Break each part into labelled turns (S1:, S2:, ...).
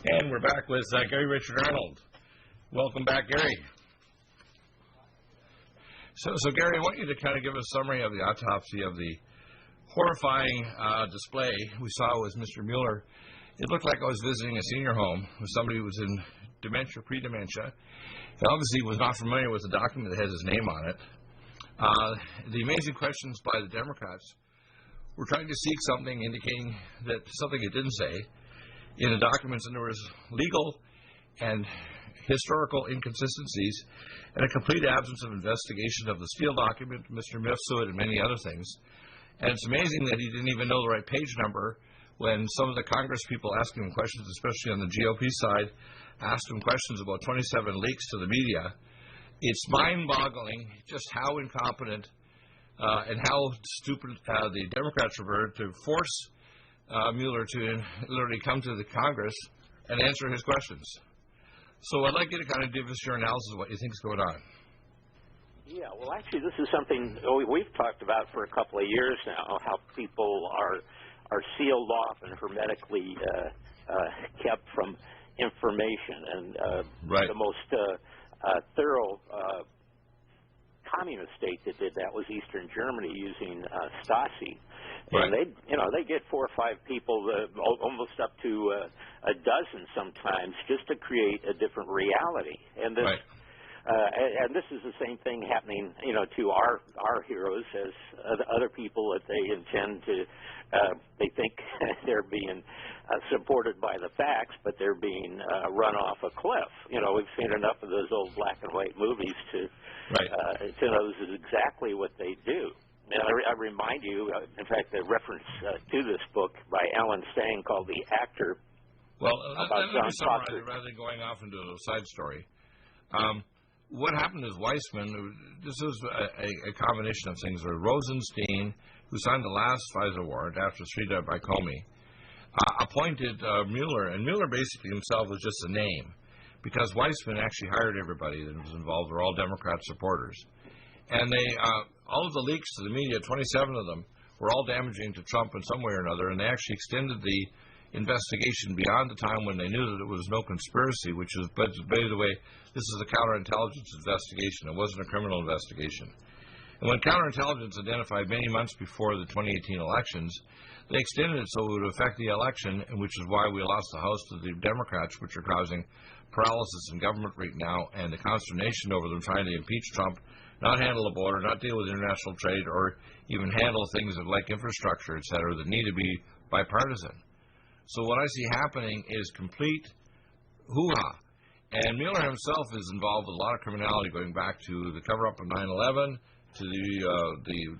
S1: And we're back with Gary Richard Arnold. Welcome back, Gary. So Gary, I want you to kind of give a summary of the autopsy of the horrifying display we saw with Mr. Mueller. It looked like I was visiting a senior home with somebody who was in dementia, pre-dementia. He obviously was not familiar with the document that has his name on it. The amazing questions by the Democrats were trying to seek something indicating that something it didn't say in the documents, and there was legal and historical inconsistencies and a complete absence of investigation of the Steele document, Mr. Mifsud, and many other things. And it's amazing that he didn't even know the right page number when some of the Congress people asking him questions, especially on the GOP side, asked him questions about 27 leaks to the media. It's mind-boggling just how incompetent and how stupid the Democrats were to force Mueller to literally come to the Congress and answer his questions. So I'd like you to kind of give us your analysis of what you think is going on.
S2: Yeah, well, actually, this is something we've talked about for a couple of years now, how people are sealed off and hermetically kept from information. And
S1: right.
S2: The most thorough communist state that did that was Eastern Germany using Stasi.
S1: Right.
S2: And they get 4 or 5 people, almost up to a dozen sometimes, just to create a different reality. And this,
S1: right.
S2: And this is the same thing happening, to our heroes as other people that they intend to. They think they're being supported by the facts, but they're being run off a cliff. We've seen enough of those old black and white movies to know this is exactly what they do. And I remind you, in fact, the reference to this book by Alan Stang called The Actor.
S1: Well, let me summarize it rather than going off into a side story. What happened is Weissman, this was a combination of things, where Rosenstein, who signed the last FISA warrant after Srida by Comey, appointed Mueller, and Mueller basically himself was just a name, because Weissman actually hired everybody that was involved, were all Democrat supporters. And they, all of the leaks to the media, 27 of them, were all damaging to Trump in some way or another, and they actually extended the investigation beyond the time when they knew that it was no conspiracy, which is, by the way, this is a counterintelligence investigation. It wasn't a criminal investigation. And when counterintelligence identified many months before the 2018 elections, they extended it so it would affect the election, and which is why we lost the House to the Democrats, which are causing paralysis in government right now and the consternation over them trying to impeach Trump, not handle the border, not deal with international trade, or even handle things like infrastructure, et cetera, that need to be bipartisan. So what I see happening is complete hoo-ha. And Mueller himself is involved with a lot of criminality going back to the cover-up of 9/11, to the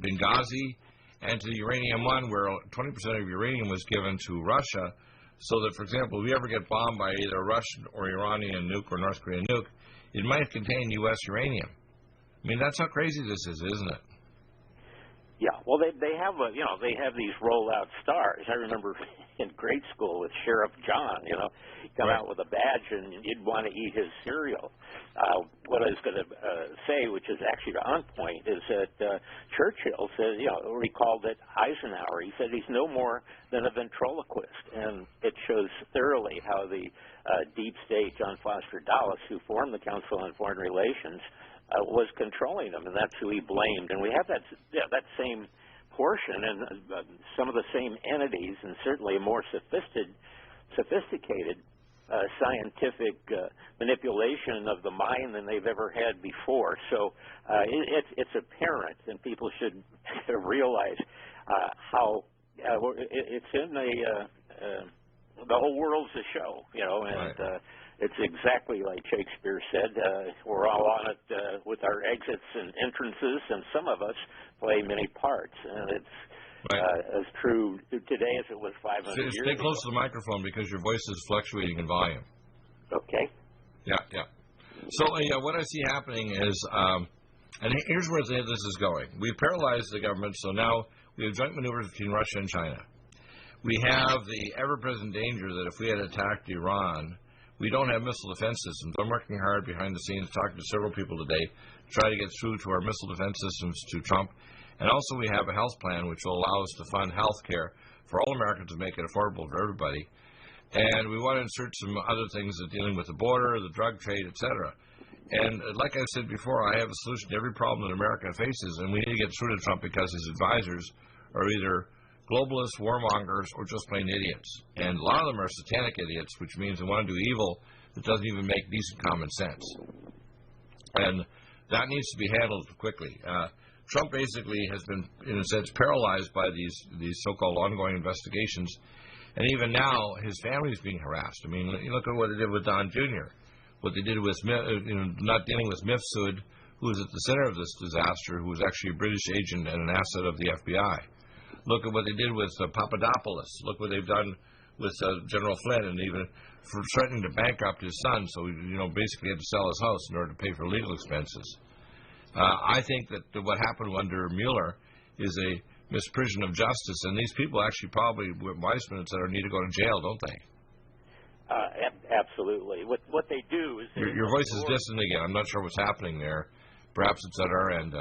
S1: Benghazi, and to the Uranium One, where 20% of uranium was given to Russia, so that, for example, if we ever get bombed by either a Russian or Iranian nuke or North Korean nuke, it might contain U.S. uranium. I mean, that's how crazy this is, isn't it?
S2: Yeah, well, they have they have these rollout stars. I remember in grade school with Sheriff John, come out with a badge and you'd want to eat his cereal. What I was going to say, which is actually on point, is that Churchill says, recalled that Eisenhower, he said he's no more than a ventriloquist, and it shows thoroughly how the deep state, John Foster Dulles, who formed the Council on Foreign Relations, was controlling them, and that's who he blamed. And we have that same portion and some of the same entities, and certainly a more sophisticated scientific manipulation of the mind than they've ever had before. So it's apparent, and people should realize how it's in the whole world's a show, and it's exactly like Shakespeare said. We're all on it with our exits and entrances, and some of us play many parts. And it's as true today as it was 500 years ago.
S1: Stay close to the microphone because your voice is fluctuating in volume.
S2: Okay.
S1: Yeah. So what I see happening is, and here's where this is going. We've paralyzed the government, so now we have joint maneuvers between Russia and China. We have the ever-present danger that if we had attacked Iran, we don't have missile defense systems. I'm working hard behind the scenes, talking to several people today, to try to get through to our missile defense systems to Trump. And also we have a health plan which will allow us to fund health care for all Americans to make it affordable for everybody. And we want to insert some other things dealing with the border, the drug trade, etc. And like I said before, I have a solution to every problem that America faces, and we need to get through to Trump because his advisors are either globalists, warmongers, or just plain idiots. And a lot of them are satanic idiots, which means they want to do evil that doesn't even make decent common sense. And that needs to be handled quickly. Trump basically has been, in a sense, paralyzed by these so-called ongoing investigations. And even now, his family is being harassed. I mean, you look at what they did with Don Jr., what they did with, not dealing with Mifsud, who was at the center of this disaster, who was actually a British agent and an asset of the FBI. Look at what they did with Papadopoulos. Look what they've done with General Flynn, and even for threatening to bankrupt his son, so he, basically had to sell his house in order to pay for legal expenses. I think that what happened under Mueller is a misprision of justice, and these people actually probably, Weissman, etc., need to go to jail, don't they?
S2: Absolutely. What they do is...
S1: Your voice is distant again. I'm not sure what's happening there. Perhaps it's at our end,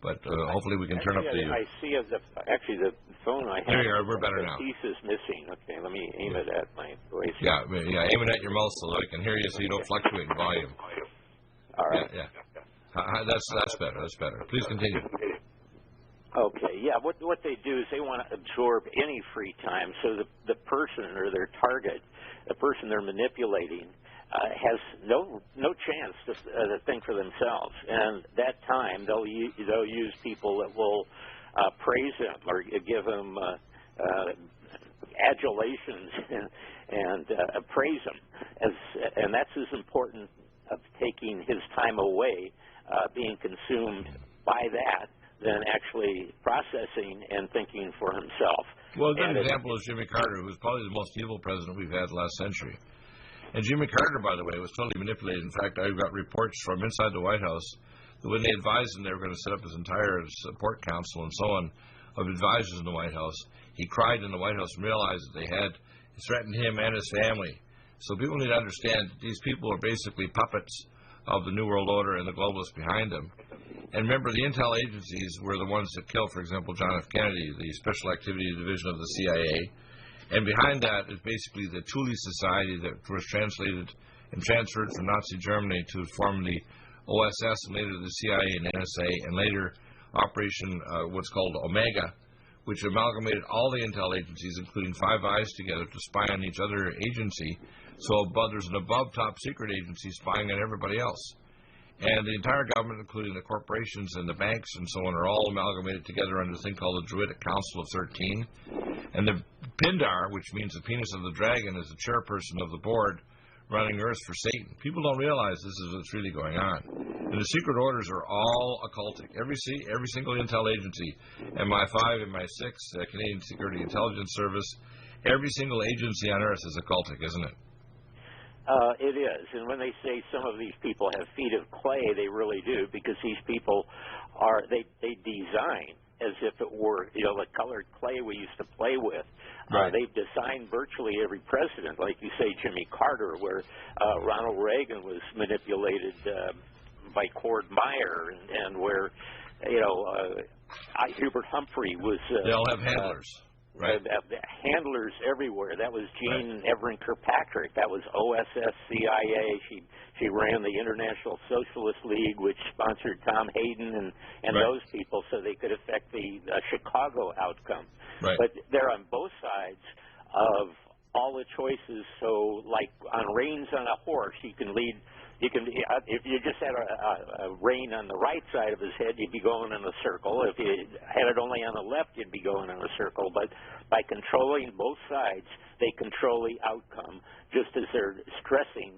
S1: but hopefully we can turn up the...
S2: I see actually the phone I have...
S1: There you are. We're better now.
S2: The piece is missing. Okay, let me aim it at my voice.
S1: Yeah, aim it at your mouth so that I can hear you so you don't fluctuate in volume.
S2: All right.
S1: Yeah. That's better. That's better. Please continue.
S2: Okay, yeah. What they do is they want to absorb any free time, so the person or their target, the person they're manipulating, has no chance to think for themselves. And that time they'll use people that will praise them or give them adulations and praise them, and that's as important of taking his time away, being consumed by that, than actually processing and thinking for himself.
S1: Well, a good example is Jimmy Carter, who was probably the most evil president we've had last century. And Jimmy Carter, by the way, was totally manipulated. In fact, I got reports from inside the White House that when they advised him they were going to set up his entire support council and so on of advisors in the White House, he cried in the White House and realized that they had threatened him and his family. So people need to understand that these people are basically puppets of the New World Order and the globalists behind them. And remember, the intel agencies were the ones that killed, for example, John F. Kennedy, the Special Activities Division of the CIA. And behind that is basically the Thule Society that was translated and transferred from Nazi Germany to form the OSS and later the CIA and NSA and later Operation, what's called Omega, which amalgamated all the intel agencies, including Five Eyes, together to spy on each other agency. So there's an above top secret agency spying on everybody else. And the entire government, including the corporations and the banks and so on, are all amalgamated together under a thing called the Druidic Council of 13. And the Pindar, which means the penis of the dragon, is the chairperson of the board running Earth for Satan. People don't realize this is what's really going on. And the secret orders are all occultic. Every single intel agency, MI5, MI6, Canadian Security Intelligence Service, every single agency on Earth is occultic, isn't it?
S2: It is, and when they say some of these people have feet of clay, they really do, because these people they design as if it were, the colored clay we used to play with.
S1: Right.
S2: They've designed virtually every president, like you say, Jimmy Carter, where Ronald Reagan was manipulated by Cord Meyer, and where, Hubert Humphrey was...
S1: they all have handlers. Right.
S2: Handlers everywhere. That was Jean Everett Kirkpatrick. That was OSS, CIA. She ran the International Socialist League, which sponsored Tom Hayden and those people, so they could affect the Chicago outcome.
S1: Right.
S2: But they're on both sides of all the choices. So, like on reins on a horse, you can lead. You can, if you just had a rein on the right side of his head, you'd be going in a circle. If you had it only on the left, you'd be going in a circle. But by controlling both sides, they control the outcome, just as they're stressing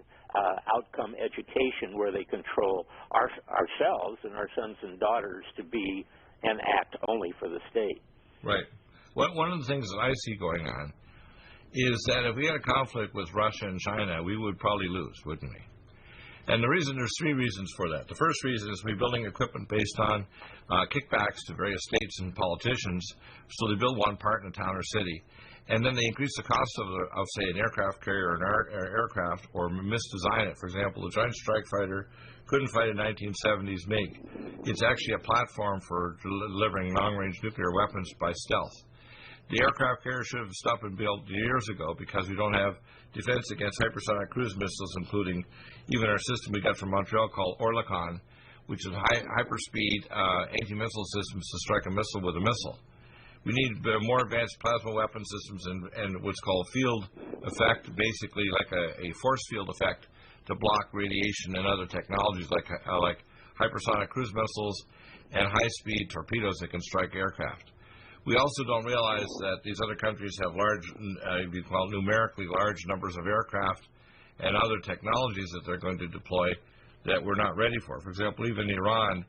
S2: outcome education, where they control ourselves and our sons and daughters to be and act only for the state.
S1: Right. One of the things that I see going on is that if we had a conflict with Russia and China, we would probably lose, wouldn't we? And there's three reasons for that. The first reason is we're building equipment based on kickbacks to various states and politicians. So they build one part in a town or city, and then they increase the cost of say, an aircraft carrier or an aircraft, or misdesign it. For example, the Joint Strike Fighter couldn't fight a 1970s MiG. It's actually a platform for delivering long-range nuclear weapons by stealth. The aircraft carrier should have stopped and built years ago because we don't have defense against hypersonic cruise missiles, including even our system we got from Montreal called Orlikon, which is hyperspeed anti-missile systems to strike a missile with a missile. We need more advanced plasma weapon systems and what's called field effect, basically like a force field effect to block radiation and other technologies like hypersonic cruise missiles and high-speed torpedoes that can strike aircraft. We also don't realize that these other countries have large, we call numerically large numbers of aircraft and other technologies that they're going to deploy that we're not ready for. For example, even Iran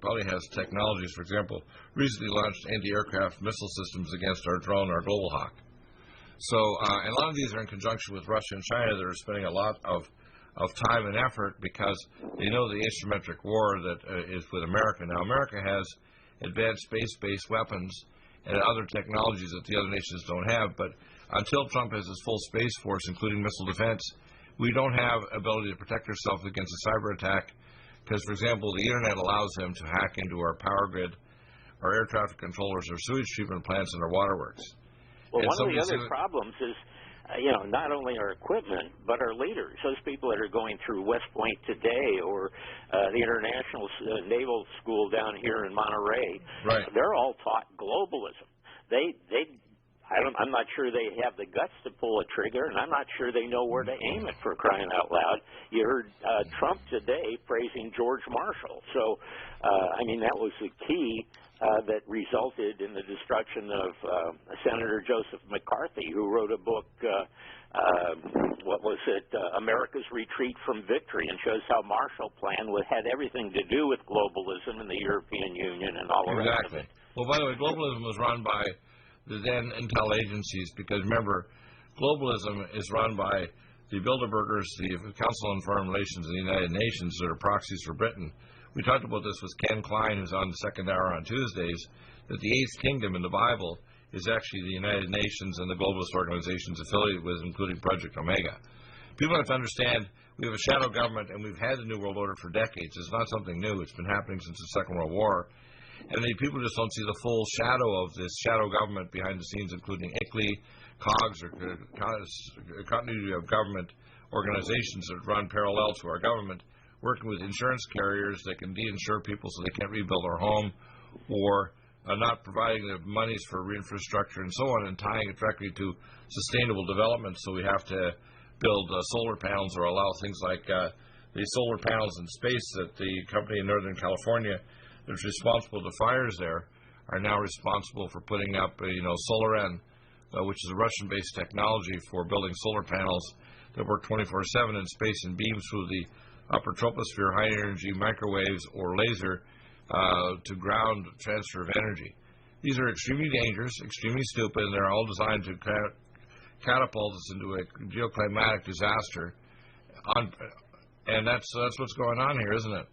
S1: probably has technologies, for example, recently launched anti-aircraft missile systems against our drone, our Global Hawk. So, and a lot of these are in conjunction with Russia and China that are spending a lot of time and effort because they know the asymmetric war that is with America. Now, America has advanced space-based weapons and other technologies that the other nations don't have, but until Trump has his full space force, including missile defense, we don't have ability to protect ourselves against a cyber attack because, for example, the Internet allows them to hack into our power grid, our air traffic controllers, our sewage treatment plants, and our waterworks.
S2: Well, one of the other problems is, not only our equipment, but our leaders. Those people that are going through West Point today or the International Naval School down here in Monterey,
S1: right.
S2: They're all taught globalism. I'm not sure they have the guts to pull a trigger, and I'm not sure they know where to aim it, for crying out loud. You heard Trump today praising George Marshall. So, that was the key that resulted in the destruction of Senator Joseph McCarthy, who wrote a book, America's Retreat from Victory, and shows how Marshall Plan had everything to do with globalism and the European Union and all the rest of it.
S1: Well, by the way, globalism was run by the then intel agencies because, remember, globalism is run by the Bilderbergers, the Council on Foreign Relations of the United Nations that are proxies for Britain. We talked about this with Ken Klein, who's on the second hour on Tuesdays, that the Eighth Kingdom in the Bible is actually the United Nations and the globalist organizations affiliated with, including Project Omega. People have to understand we have a shadow government, and we've had the New World Order for decades. It's not something new. It's been happening since the Second World War. And people just don't see the full shadow of this shadow government behind the scenes, including ICLEI, COGS, or continuity of government organizations that run parallel to our government, working with insurance carriers that can de-insure people so they can't rebuild their home, or not providing the monies for infrastructure and so on, and tying it directly to sustainable development. So we have to build solar panels or allow things like the solar panels in space that the company in Northern California that's responsible to fires there are now responsible for putting up, SolarN, which is a Russian-based technology for building solar panels that work 24/7 in space and beams through the upper troposphere, high-energy microwaves or laser to ground transfer of energy. These are extremely dangerous, extremely stupid, and they're all designed to catapult us into a geoclimatic disaster. And that's what's going on here, isn't it?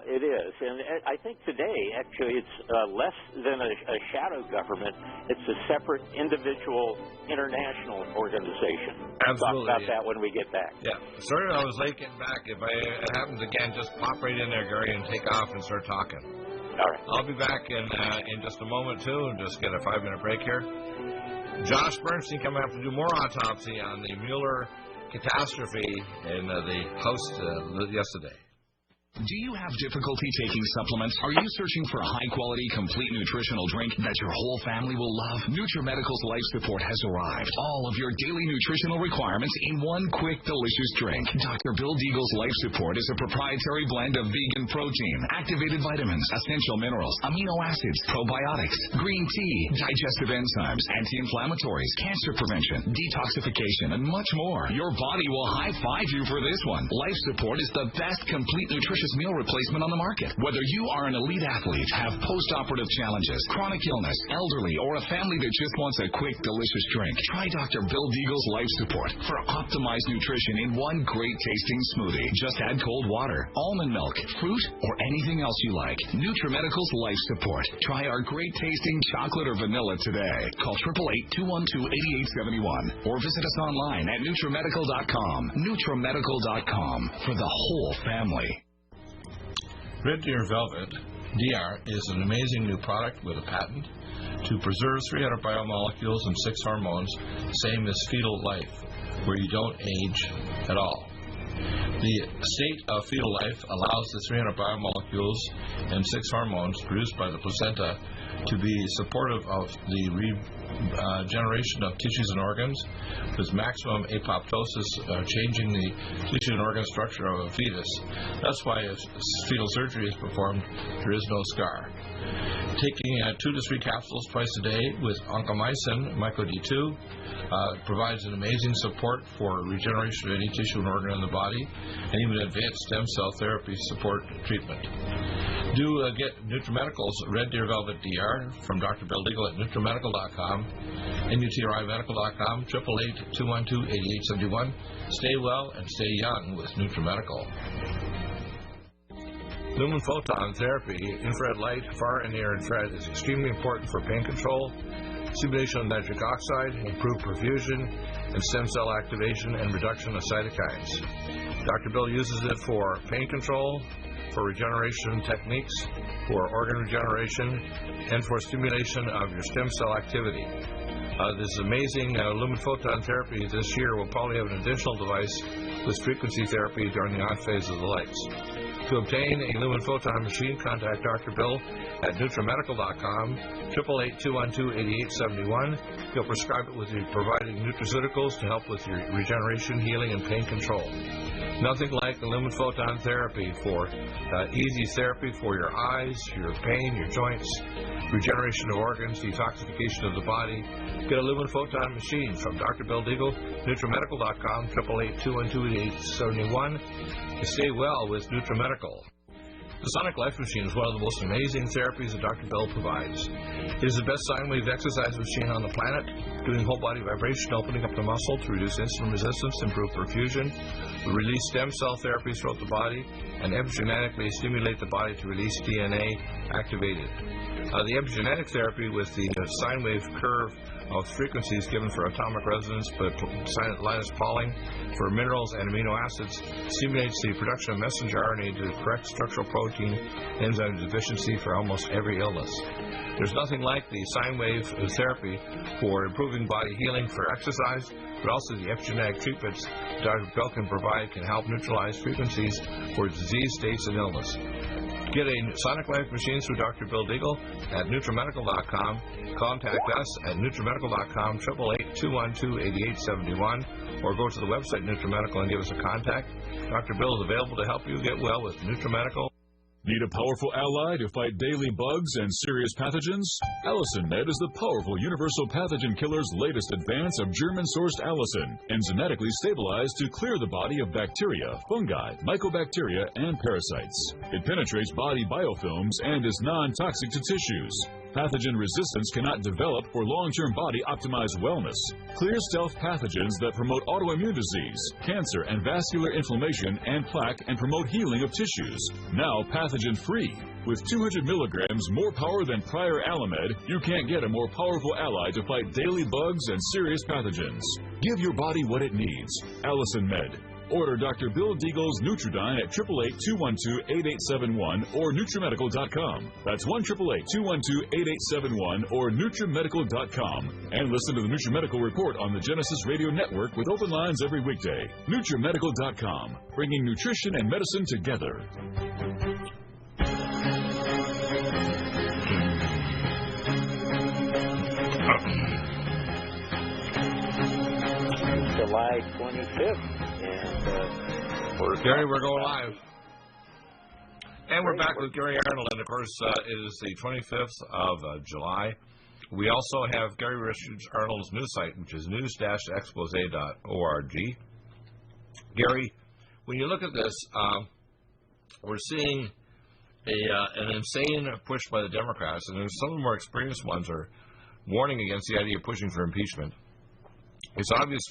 S2: It is, and I think today, actually, it's less than a shadow government. It's a separate, individual, international organization.
S1: Absolutely.
S2: Talk about that when we get back.
S1: Yeah. Sorry I was late getting back. If it happens again, just pop right in there, Gary, and take off and start talking.
S2: All right.
S1: I'll be back in just a moment, too, and just get a 5-minute break here. Josh Bernstein coming up to do more autopsy on the Mueller catastrophe in the House yesterday.
S3: Do you have difficulty taking supplements? Are you searching for a high-quality, complete nutritional drink that your whole family will love? NutriMedical's Life Support has arrived. All of your daily nutritional requirements in one quick, delicious drink. Dr. Bill Deagle's Life Support is a proprietary blend of vegan protein, activated vitamins, essential minerals, amino acids, probiotics, green tea, digestive enzymes, anti-inflammatories, cancer prevention, detoxification, and much more. Your body will high-five you for this one. Life Support is the best complete nutrition meal replacement on the market. Whether you are an elite athlete, have post-operative challenges, chronic illness, elderly, or a family that just wants a quick, delicious drink, try Dr. Bill Deagle's Life Support for optimized nutrition in one great-tasting smoothie. Just add cold water, almond milk, fruit, or anything else you like. NutriMedical's Life Support. Try our great-tasting chocolate or vanilla today. Call 888-212-8871 or visit us online at NutriMedical.com. NutriMedical.com for the whole family.
S1: Red Deer Velvet DR is an amazing new product with a patent to preserve 300 biomolecules and 6 hormones, same as fetal life, where you don't age at all. The state of fetal life allows the 300 biomolecules and 6 hormones produced by the placenta to be supportive of the regeneration of tissues and organs, with maximum apoptosis changing the tissue and organ structure of a fetus. That's why if fetal surgery is performed, there is no scar. Taking 2 to 3 capsules twice a day with oncomycin, Myco D2, provides an amazing support for regeneration of any tissue and organ in the body, and even advanced stem cell therapy support treatment. Do get NutriMedical's Red Deer Velvet DR from Dr. Bill Deagle at NutriMedical.com, NutriMedical.com, 888-212-8871. Stay well and stay young with NutriMedical. Lumen photon therapy, infrared light, far and near infrared, is extremely important for pain control, stimulation of nitric oxide, improved perfusion, and stem cell activation and reduction of cytokines. Dr. Bill uses it for pain control, for regeneration techniques, for organ regeneration, and for stimulation of your stem cell activity. This amazing lumen photon therapy this year will probably have an additional device with frequency therapy during the on phase of the lights. To obtain a lumen photon machine, contact Dr. Bill at NutriMedical.com, 888-212-8871. He'll prescribe it with the providing nutraceuticals to help with your regeneration, healing, and pain control. Nothing like the lumen photon therapy for easy therapy for your eyes, your pain, your joints, regeneration of organs, detoxification of the body. Get a lumen photon machine from Dr. Bill Deagle, NutriMedical.com, 888-212-8871. Stay well with NutriMedical. The Sonic Life Machine is one of the most amazing therapies that Dr. Bill provides. It is the best sine wave exercise machine on the planet, doing whole body vibration, opening up the muscle to reduce insulin resistance, improve perfusion, release stem cell therapies throughout the body, and epigenetically stimulate the body to release DNA activated. The epigenetic therapy with the sine wave curve of frequencies given for atomic resonance, but Linus Pauling for minerals and amino acids stimulates the production of messenger RNA to correct structural protein enzyme deficiency for almost every illness. There's nothing like the sine wave therapy for improving body healing for exercise, but also the epigenetic treatments Dr. Bill can provide can help neutralize frequencies for disease states and illness. Get a Sonic Life machine through Dr. Bill Deagle at NutriMedical.com. Contact us at NutriMedical.com, 888-212-8871, or go to the website NutriMedical and give us a contact. Dr. Bill is available to help you get well with NutriMedical.
S4: Need a powerful ally to fight daily bugs and serious pathogens? Allicin Med is the powerful universal pathogen killer's latest advance of German-sourced allicin, enzymatically stabilized to clear the body of bacteria, fungi, mycobacteria, and parasites. It penetrates body biofilms and is non-toxic to tissues. Pathogen resistance cannot develop for long-term body-optimized wellness. Clear stealth pathogens that promote autoimmune disease, cancer, and vascular inflammation and plaque and promote healing of tissues. Now pathogen-free. With 200 milligrams more power than prior Alamed, you can't get a more powerful ally to fight daily bugs and serious pathogens. Give your body what it needs. Allicin Med. Order Dr. Bill Deagle's Nutridyne at 888-212-8871 or NutriMedical.com. That's 1-888-212-8871 or NutriMedical.com. And listen to the NutriMedical Report on the Genesis Radio Network with open lines every weekday. NutriMedical.com, bringing nutrition and medicine together.
S2: July 25th.
S1: Gary, we're going live. And we're back with Gary Arnold, and of course, it is the 25th of July. We also have Gary Richards Arnold's news site, which is news-expose.org. Gary, when you look at this, we're seeing an insane push by the Democrats, and some of the more experienced ones are warning against the idea of pushing for impeachment. It's obvious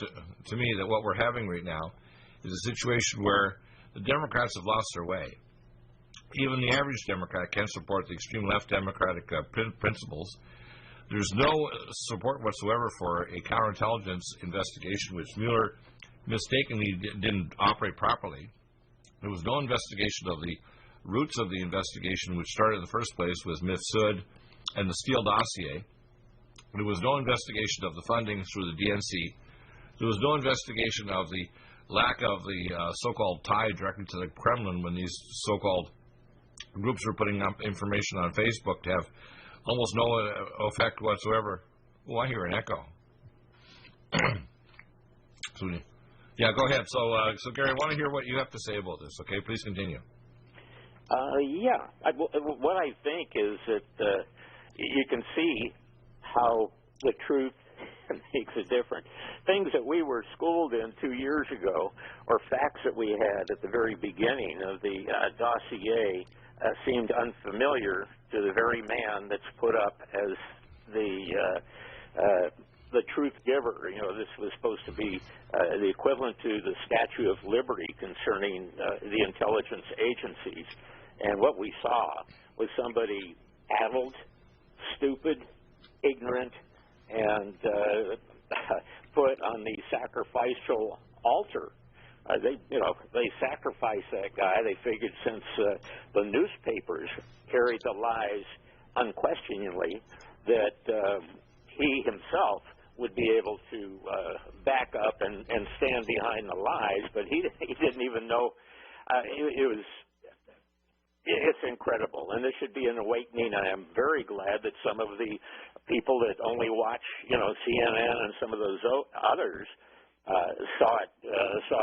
S1: to me that what we're having right now is a situation where the Democrats have lost their way. Even the average Democrat can't support the extreme left Democratic principles. There's no support whatsoever for a counterintelligence investigation, which Mueller mistakenly didn't operate properly. There was no investigation of the roots of the investigation, which started in the first place with Mifsud and the Steele dossier. There was no investigation of the funding through the DNC. There was no investigation of the lack of the so-called tie directly to the Kremlin when these so-called groups were putting up information on Facebook to have almost no effect whatsoever. Oh, I hear an echo. Yeah, go ahead. So Gary, I want to hear what you have to say about this. Okay, please continue.
S2: What I think is that you can see how the truth makes a difference. Things that we were schooled in 2 years ago, or facts that we had at the very beginning of the dossier, seemed unfamiliar to the very man that's put up as the truth giver. You know, this was supposed to be the equivalent to the Statue of Liberty concerning the intelligence agencies. And what we saw was somebody addled, stupid, ignorant, and put on the sacrificial altar. They sacrificed that guy. They figured since the newspapers carried the lies unquestioningly, that he himself would be able to back up and stand behind the lies, but he didn't even know. It's incredible, and this should be an awakening. I am very glad that some of the people that only watch, CNN and some of those others saw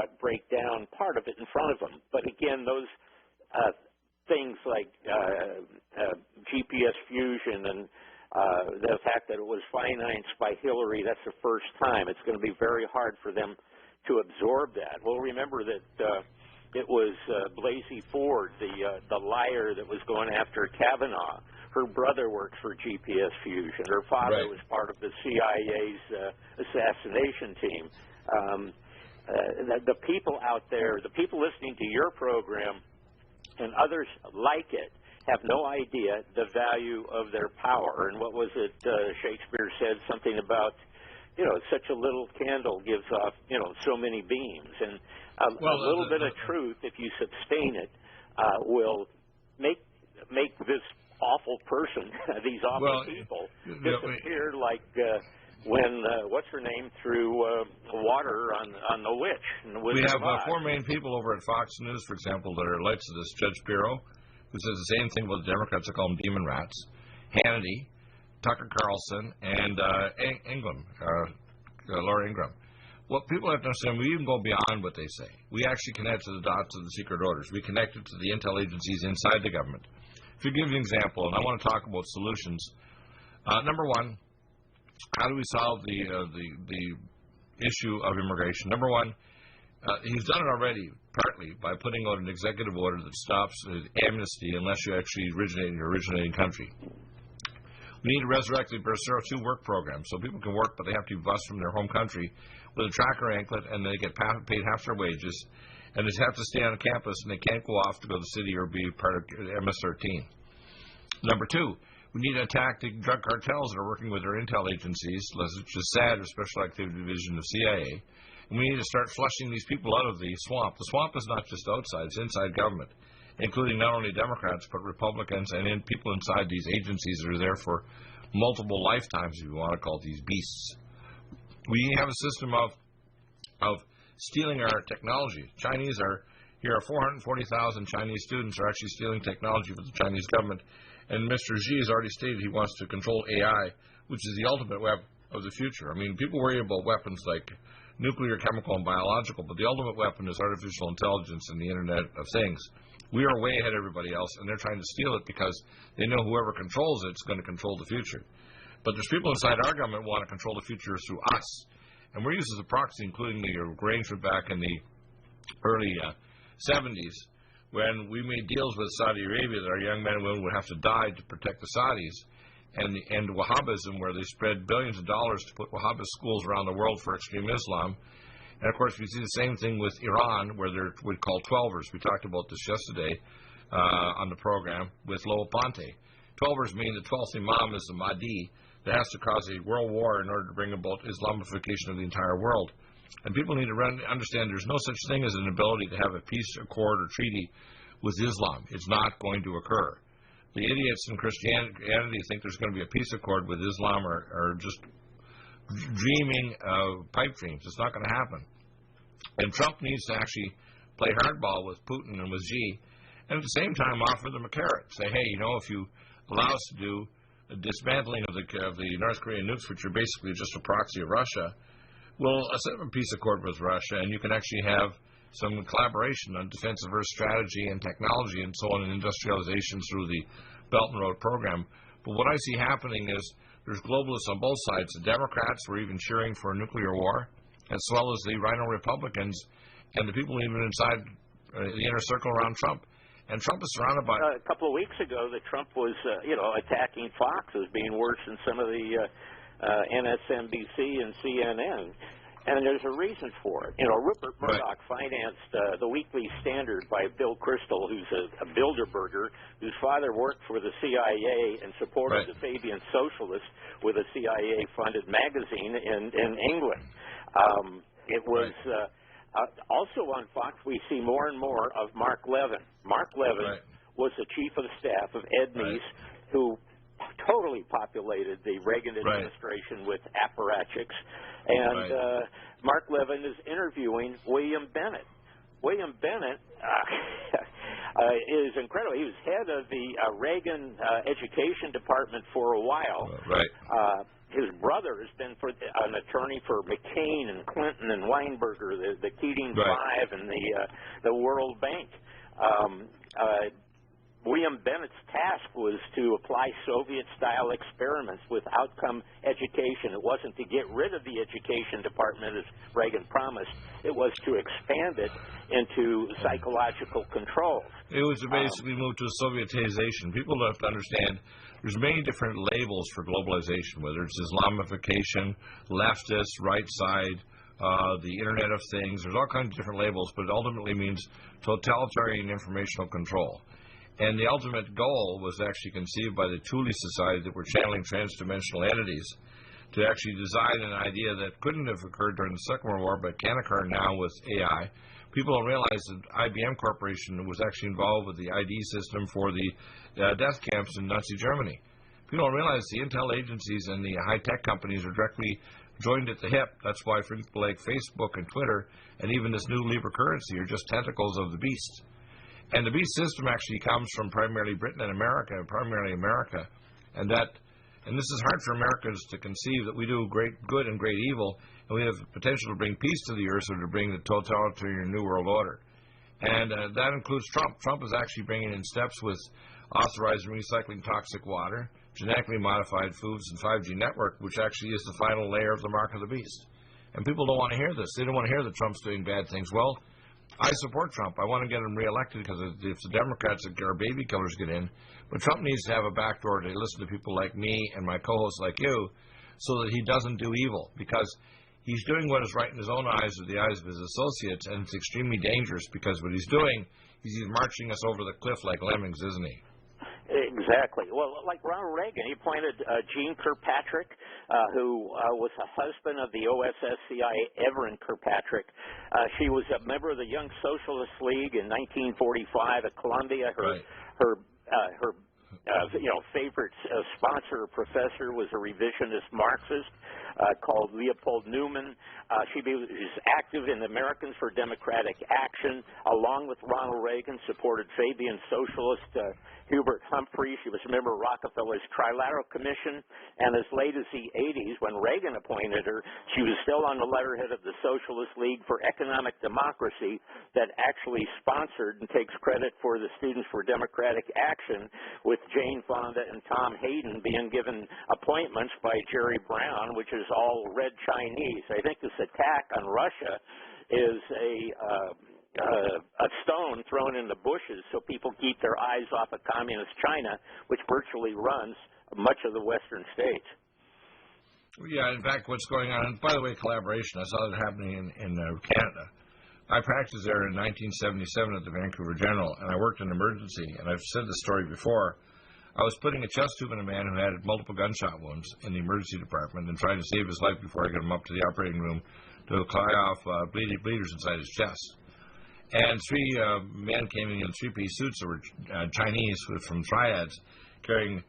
S2: it break down part of it in front of them. But again, those things like GPS fusion and the fact that it was financed by Hillary, that's the first time. It's going to be very hard for them to absorb that. Well, remember that it was Blasey Ford, the liar that was going after Kavanaugh. Her brother works for GPS Fusion. Her father was part of the CIA's assassination team. The people out there, the people listening to your program and others like it, have no idea the value of their power. And what was it Shakespeare said? Something about, such a little candle gives off, so many beams. And a little bit of truth, if you sustain it, will make this awful person, these awful people, disappear like when, what's her name, threw water on the witch. And
S1: we have four main people over at Fox News, for example, that are lights of this. Judge Pirro, who says the same thing about the Democrats. They call them demon rats. Hannity, Tucker Carlson, and Laura Ingraham. What people have to understand, we even go beyond what they say. We actually connect to the dots of the secret orders. We connect it to the intel agencies inside the government. To give you an example, and I want to talk about solutions. Number one, how do we solve the issue of immigration? Number one, he's done it already, partly, by putting out an executive order that stops amnesty unless you actually originate in your originating country. We need to resurrect the Bursaro 2 work program so people can work, but they have to be bused from their home country with a tracker anklet, and they get paid half their wages, and they have to stay on campus, and they can't go off to go to the city or be part of MS-13. Number two, we need to attack the drug cartels that are working with their intel agencies, which is SAD, or Special Activity Division of CIA. And we need to start flushing these people out of the swamp. The swamp is not just outside, it's inside government, including not only Democrats, but Republicans and people inside these agencies that are there for multiple lifetimes, if you want to call it, these beasts. We have a system of stealing our technology. Here are 440,000 Chinese students are actually stealing technology for the Chinese government. And Mr. Xi has already stated he wants to control AI, which is the ultimate weapon of the future. I mean, people worry about weapons like nuclear, chemical, and biological, but the ultimate weapon is artificial intelligence and the Internet of Things. We are way ahead of everybody else, and they're trying to steal it because they know whoever controls it is going to control the future. But there's people inside our government who want to control the future through us. And we're used as a proxy, including the arrangement back in the early 70s when we made deals with Saudi Arabia that our young men and women would have to die to protect the Saudis, and Wahhabism, where they spread billions of dollars to put Wahhabist schools around the world for extreme Islam. And, of course, we see the same thing with Iran, where they're what we call 12ers. We talked about this yesterday on the program with Loa Ponte. 12ers mean the 12th Imam is the Mahdi that has to cause a world war in order to bring about Islamification of the entire world. And people need to understand there's no such thing as an ability to have a peace accord or treaty with Islam. It's not going to occur. The idiots in Christianity think there's going to be a peace accord with Islam or just dreaming pipe dreams. It's not going to happen. And Trump needs to actually play hardball with Putin and with Xi, and at the same time offer them a carrot. Say, hey, if you allow us to do a dismantling of the North Korean nukes, which are basically just a proxy of Russia, we'll set up a peace accord with Russia, and you can actually have some collaboration on defensive Earth strategy and technology and so on, and industrialization through the Belt and Road program. But what I see happening is there's globalists on both sides. The Democrats were even cheering for a nuclear war, as well as the Rhino Republicans and the people even inside the inner circle around Trump. And Trump is surrounded by...
S2: A couple of weeks ago, that Trump was, attacking Fox as being worse than some of the MSNBC and CNN. And there's a reason for it. Rupert Murdoch financed the Weekly Standard by Bill Kristol, who's a Bilderberger, whose father worked for the CIA and supported the Fabian Socialists with a CIA-funded magazine in England. It was also on Fox. We see more and more of Mark Levin. Mark Levin was the chief of staff of Ed Meese, who totally populated the Reagan administration with apparatchiks. And Mark Levin is interviewing William Bennett. William Bennett is incredible. He was head of the Reagan Education Department for a while. His brother has been an attorney for McCain and Clinton and Weinberger, the Keating Five, and the World Bank. William Bennett's task was to apply Soviet-style experiments with outcome education. It wasn't to get rid of the education department, as Reagan promised. It was to expand it into psychological controls.
S1: It was to basically move to Sovietization. People have to understand there's many different labels for globalization, whether it's Islamification, leftist, right side, the Internet of Things. There's all kinds of different labels, but it ultimately means totalitarian informational control. And the ultimate goal was actually conceived by the Thule Society that were channeling transdimensional entities to actually design an idea that couldn't have occurred during the Second World War but can occur now with AI. People don't realize that IBM Corporation was actually involved with the ID system for the death camps in Nazi Germany. People don't realize the intel agencies and the high-tech companies are directly joined at the hip. That's why people like Facebook and Twitter and even this new Libra currency are just tentacles of the beast. And the beast system actually comes from primarily Britain and America, and this is hard for Americans to conceive, that we do great good and great evil, and we have the potential to bring peace to the earth or to bring the totalitarian New World Order. And that includes Trump. Trump is actually bringing in steps with authorizing recycling toxic water, genetically modified foods, and 5G network, which actually is the final layer of the mark of the beast. And people don't want to hear this. They don't want to hear that Trump's doing bad things. Well, I support Trump. I want to get him reelected because if the Democrats or baby killers get in, but Trump needs to have a backdoor to listen to people like me and my co-hosts like you so that he doesn't do evil, because he's doing what is right in his own eyes or the eyes of his associates, and it's extremely dangerous because what he's doing is he's marching us over the cliff like lemmings, isn't he?
S2: Exactly. Well, like Ronald Reagan, he appointed Jean Kirkpatrick, who was a husband of the OSS CIA Everett Kirkpatrick. She was a member of the Young Socialist League in 1945 at Columbia. Her favorite sponsor or professor was a revisionist Marxist called Leopold Newman. She was active in the Americans for Democratic Action, along with Ronald Reagan, supported Fabian Socialist Hubert Humphrey. She was a member of Rockefeller's Trilateral Commission, and as late as the 80s, when Reagan appointed her, she was still on the letterhead of the Socialist League for Economic Democracy that actually sponsored and takes credit for the Students for Democratic Action, with Jane Fonda and Tom Hayden being given appointments by Jerry Brown, which is all red Chinese. I think this attack on Russia is a stone thrown in the bushes so people keep their eyes off of communist China, which virtually runs much of the western states.
S1: Yeah, in fact, what's going on, and by the way, collaboration, I saw that happening in Canada. I practiced there in 1977 at the Vancouver General, and I worked in emergency, and I've said this story before. I was putting a chest tube in a man who had multiple gunshot wounds in the emergency department and trying to save his life before I got him up to the operating room to clear off bleeders inside his chest. And three men came in three-piece suits that were Chinese from triads, carrying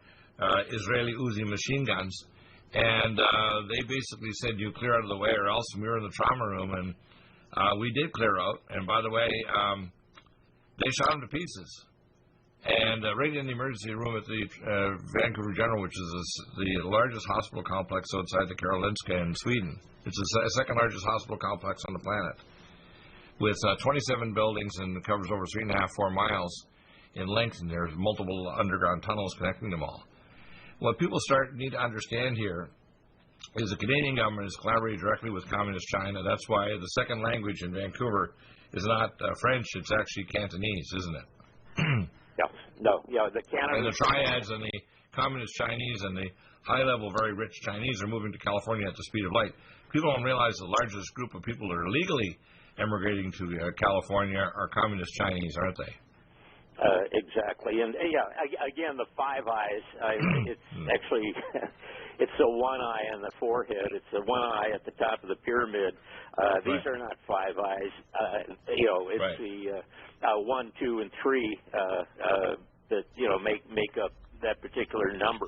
S1: Israeli Uzi machine guns. And they basically said, you clear out of the way or else. And we were in the trauma room, and we did clear out. And by the way, they shot them to pieces. And right in the emergency room at the Vancouver General, which is the largest hospital complex outside the Karolinska in Sweden. It's the second largest hospital complex on the planet, with 27 buildings, and it covers over 3.5-4 miles in length, and there's multiple underground tunnels connecting them all. What people need to understand here is the Canadian government is collaborating directly with Communist China. That's why the second language in Vancouver is not French, it's actually Cantonese, isn't it?
S2: The Canada...
S1: And the triads and the Communist Chinese and the high-level, very rich Chinese are moving to California at the speed of light. People don't realize the largest group of people that are illegally emigrating to California are Communist Chinese, aren't they?
S2: Exactly. And, again, the Five Eyes, it's actually, it's the one eye on the forehead. It's the one eye at the top of the pyramid. These are not Five Eyes. It's the 1, 2, and 3 that, make up that particular number.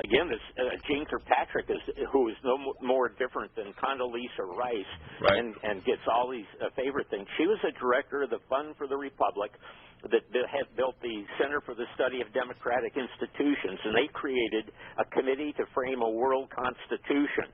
S2: Again, this Jean Kirkpatrick who is no more different than Condoleezza Rice, and gets all these favorite things. She was a director of the Fund for the Republic that had built the Center for the Study of Democratic Institutions, and they created a committee to frame a world constitution.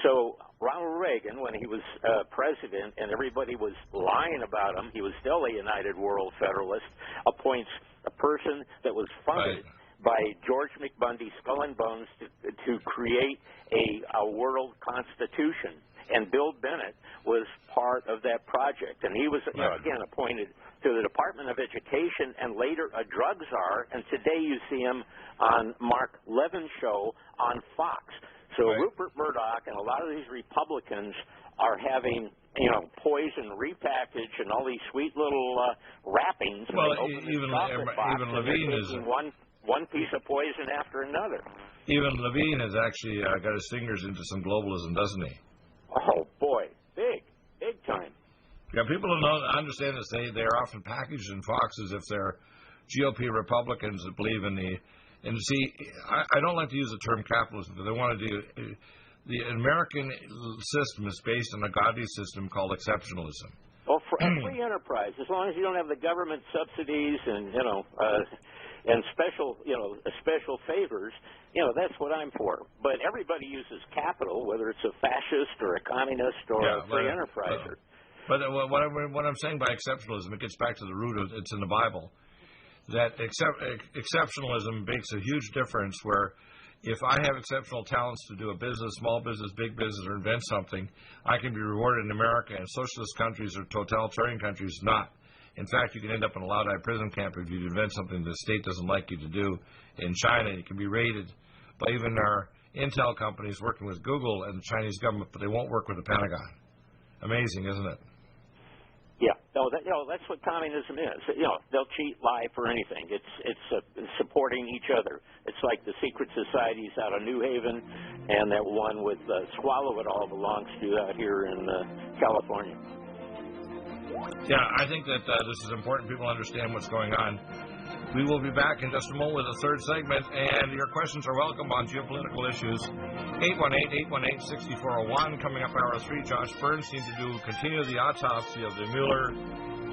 S2: So Ronald Reagan, when he was president and everybody was lying about him, he was still a United World Federalist, appoints a person that was funded by George McBundy, Skull and Bones, to create a world constitution. And Bill Bennett was part of that project. And he was, again, appointed to the Department of Education and later a drug czar. And today you see him on Mark Levin's show on Fox. So Rupert Murdoch and a lot of these Republicans are having, poison repackaged and all these sweet little wrappings.
S1: Well, even Levine is...
S2: One piece of poison after another.
S1: Even Levine has actually got his fingers into some globalism, doesn't he?
S2: Oh, boy. Big time.
S1: Yeah, people don't understand this. They're often packaged in Fox as if they're GOP Republicans that believe in the... And see, I don't like to use the term capitalism because I want to do... The American system is based on a godly system called exceptionalism.
S2: Well, free enterprise, as long as you don't have the government subsidies and, and special favors, that's what I'm for. But everybody uses capital, whether it's a fascist or a communist or a free enterpriser.
S1: But what I'm saying by exceptionalism, it gets back to the root of it's in the Bible, that exceptionalism makes a huge difference where if I have exceptional talents to do a business, small business, big business, or invent something, I can be rewarded in America, and socialist countries or totalitarian countries not. In fact, you can end up in a Laudai prison camp if you invent something the state doesn't like you to do. In China, you can be raided by even our intel companies working with Google and the Chinese government, but they won't work with the Pentagon. Amazing, isn't it?
S2: Yeah, that's what communism is. They'll cheat, lie for anything. It's supporting each other. It's like the secret societies out of New Haven, and that one with Swallow It All belongs to out here in California.
S1: Yeah, I think that this is important. People understand what's going on. We will be back in just a moment with a third segment, and your questions are welcome on geopolitical issues. 818-818-6401. Coming up hour 3, Josh Bernstein to continue the autopsy of the Mueller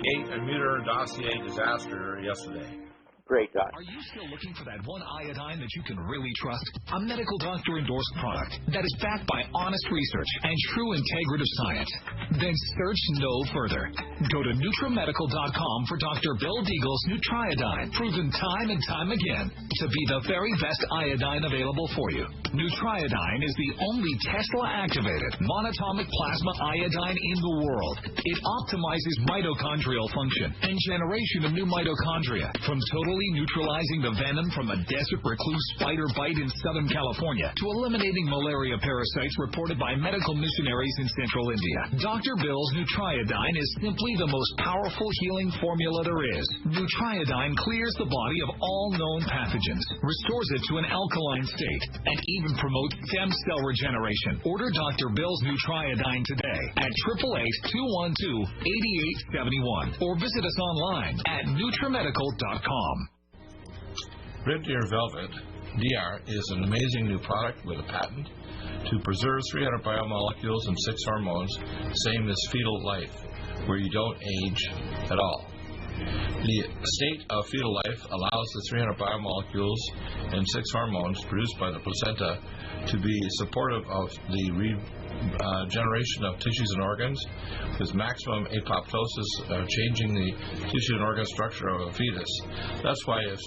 S1: Gate and Mueller dossier disaster yesterday.
S2: Great, Doc.
S3: Are you still looking for that one iodine that you can really trust? A medical doctor-endorsed product that is backed by honest research and true integrative science? Then search no further. Go to NutriMedical.com for Dr. Bill Deagle's Nutriodine, proven time and time again to be the very best iodine available for you. Nutriodine is the only Tesla-activated monatomic plasma iodine in the world. It optimizes mitochondrial function and generation of new mitochondria from totally neutralizing the venom from a desert recluse spider bite in Southern California to eliminating malaria parasites reported by medical missionaries in central India. Dr. Bill's Nutriodine is simply the most powerful healing formula there is. Nutriodine clears the body of all known pathogens, restores it to an alkaline state, and even promotes stem cell regeneration. Order Dr. Bill's Nutriodine today at 888-212-8871 or visit us online at NutriMedical.com.
S1: Red Deer Velvet DR is an amazing new product with a patent to preserve 300 biomolecules and 6 hormones, same as fetal life, where you don't age at all. The state of fetal life allows the 300 biomolecules and 6 hormones produced by the placenta to be supportive of the regeneration of tissues and organs, with maximum apoptosis changing the tissue and organ structure of a fetus. That's why if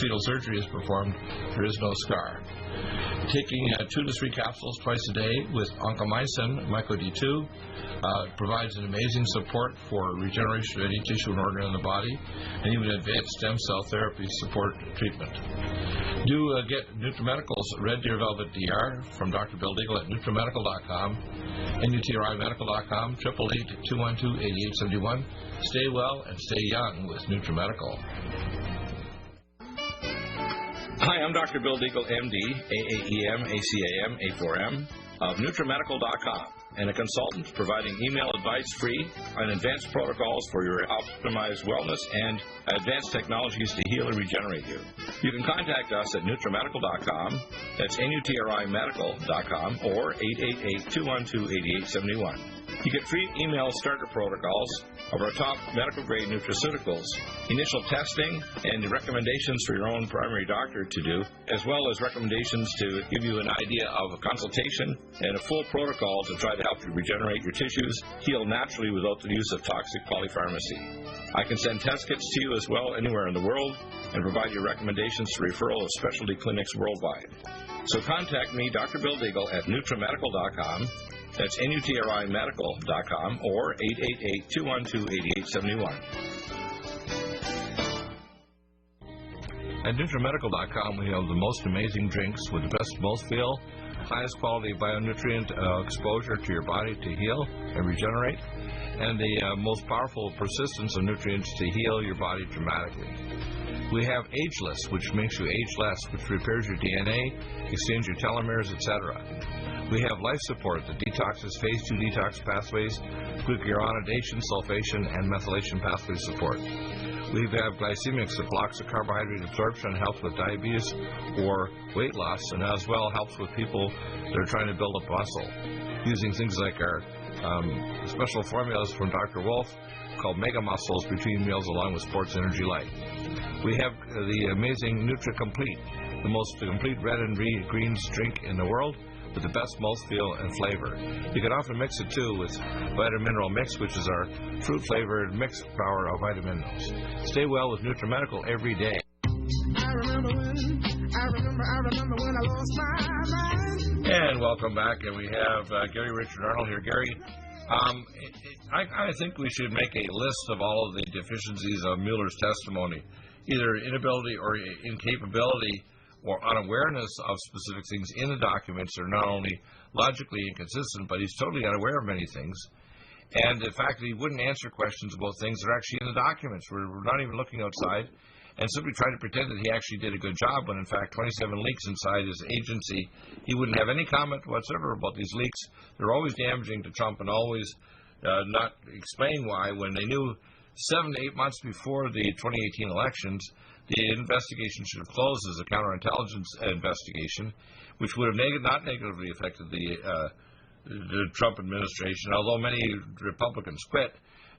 S1: fetal surgery is performed, there is no scar. Taking 2 to 3 capsules twice a day with oncomycin, myco-D2, provides an amazing support for regeneration of any tissue and organ in the body, and even advanced stem cell therapy support treatment. Do get NutriMedical's Red Deer Velvet DR from Dr. Bill Deagle at NutriMedical.com, NUTRIMedical.com, 888-212-8871. Stay well and stay young with NutriMedical. Hi, I'm Dr. Bill Deagle, MD, AAEM, ACAM, A4M, of NutriMedical.com, and a consultant providing email advice free on advanced protocols for your optimized wellness and advanced technologies to heal and regenerate you. You can contact us at NutriMedical.com, that's NUTRIMedical.com, or 888-212-8871. You get free email starter protocols of our top medical-grade nutraceuticals, initial testing, and recommendations for your own primary doctor to do, as well as recommendations to give you an idea of a consultation and a full protocol to try to help you regenerate your tissues, heal naturally without the use of toxic polypharmacy. I can send test kits to you as well anywhere in the world and provide you recommendations for referral of specialty clinics worldwide. So contact me, Dr. Bill Deagle, at NutriMedical.com. That's NUTRIMedical.com or 888-212-8871. At NutriMedical.com, we have the most amazing drinks with the best mouthfeel, highest quality bionutrient exposure to your body to heal and regenerate, and the most powerful persistence of nutrients to heal your body dramatically. We have Ageless, which makes you age less, which repairs your DNA, extends your telomeres, etc. We have Life Support that detoxes phase 2 detox pathways, glucuronidation, sulfation, and methylation pathway support. We have Glycemics that blocks the carbohydrate absorption and helps with diabetes or weight loss, and as well helps with people that are trying to build up muscle, using things like our special formulas from Dr. Wolf called Mega Muscles between meals along with Sports Energy Light. We have the amazing Nutri-Complete, the most complete red and greens drink in the world, with the best mouthfeel and flavor. You can often mix it too with Vitamin Mineral Mix, which is our fruit-flavored mixed power of vitamin minerals. Stay well with NutriMedical every day.
S5: I remember when I lost my mind.
S1: And welcome back, and we have Gary Richard Arnold here. Gary, I think we should make a list of all of the deficiencies of Mueller's testimony, either inability or incapability or unawareness of specific things in the documents are not only logically inconsistent, but he's totally unaware of many things. And the fact that he wouldn't answer questions about things that are actually in the documents. We're not even looking outside and simply trying to pretend that he actually did a good job when, in fact, 27 leaks inside his agency. He wouldn't have any comment whatsoever about these leaks. They're always damaging to Trump and always not explain why, when they knew 7 to 8 months before the 2018 elections, the investigation should have closed as a counterintelligence investigation, which would have not negatively affected the Trump administration. Although many Republicans quit,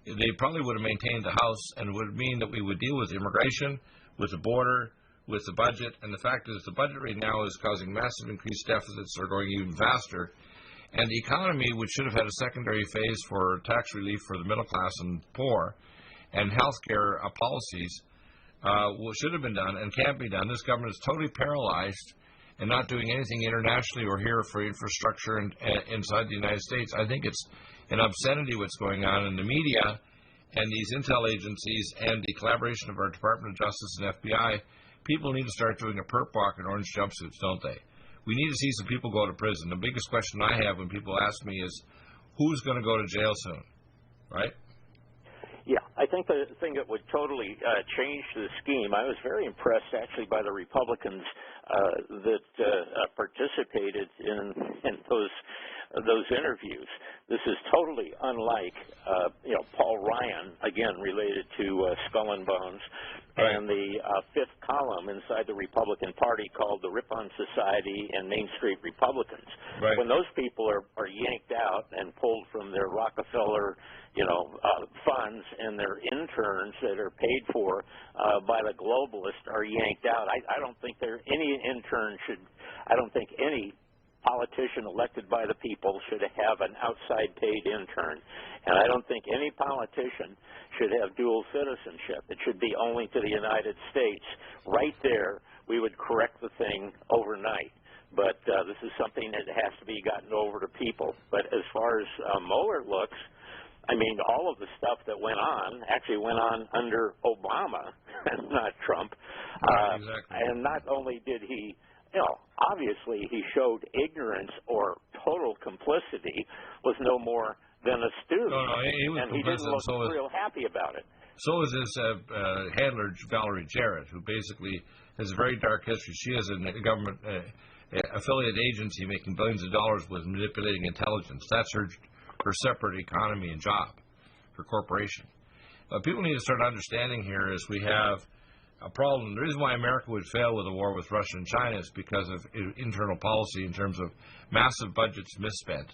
S1: they probably would have maintained the House, and it would mean that we would deal with immigration, with the border, with the budget. And the fact is the budget right now is causing massive increased deficits that are going even faster. And the economy, which should have had a secondary phase for tax relief for the middle class and poor, and health care policies, should have been done and can't be done. This government is totally paralyzed and not doing anything internationally or here for infrastructure inside the United States. I think it's an obscenity what's going on in the media and these intel agencies and the collaboration of our Department of Justice and FBI. People need to start doing a perp walk in orange jumpsuits, don't they? We need to see some people go to prison. The biggest question I have when people ask me is, who's going to go to jail soon, right?
S2: Yeah, I think the thing that would totally change the scheme, I was very impressed actually by the Republicans that participated in those interviews. This is totally unlike, Paul Ryan, again related to Skull and Bones,
S1: right.
S2: and the fifth column inside the Republican Party called the Ripon Society and Main Street Republicans.
S1: Right.
S2: When those people are yanked out and pulled from their Rockefeller, funds, and their interns that are paid for by the globalists are yanked out, I don't think I don't think any politician elected by the people should have an outside paid intern. And I don't think any politician should have dual citizenship. It should be only to the United States. Right there, we would correct the thing overnight. But this is something that has to be gotten over to people. But as far as Mueller looks, I mean, all of the stuff that went on actually went on under Obama, not Trump.
S1: Exactly.
S2: And not only did he, obviously he showed ignorance or total complicity, was no more than a student.
S1: No, he was
S2: and he didn't look real happy about it.
S1: So is his handler, Valerie Jarrett, who basically has a very dark history. She is a government affiliate agency making billions of dollars with manipulating intelligence. That's her separate economy and job, her corporation. People need to start understanding here is we have a problem. The reason why America would fail with a war with Russia and China is because of internal policy in terms of massive budgets misspent.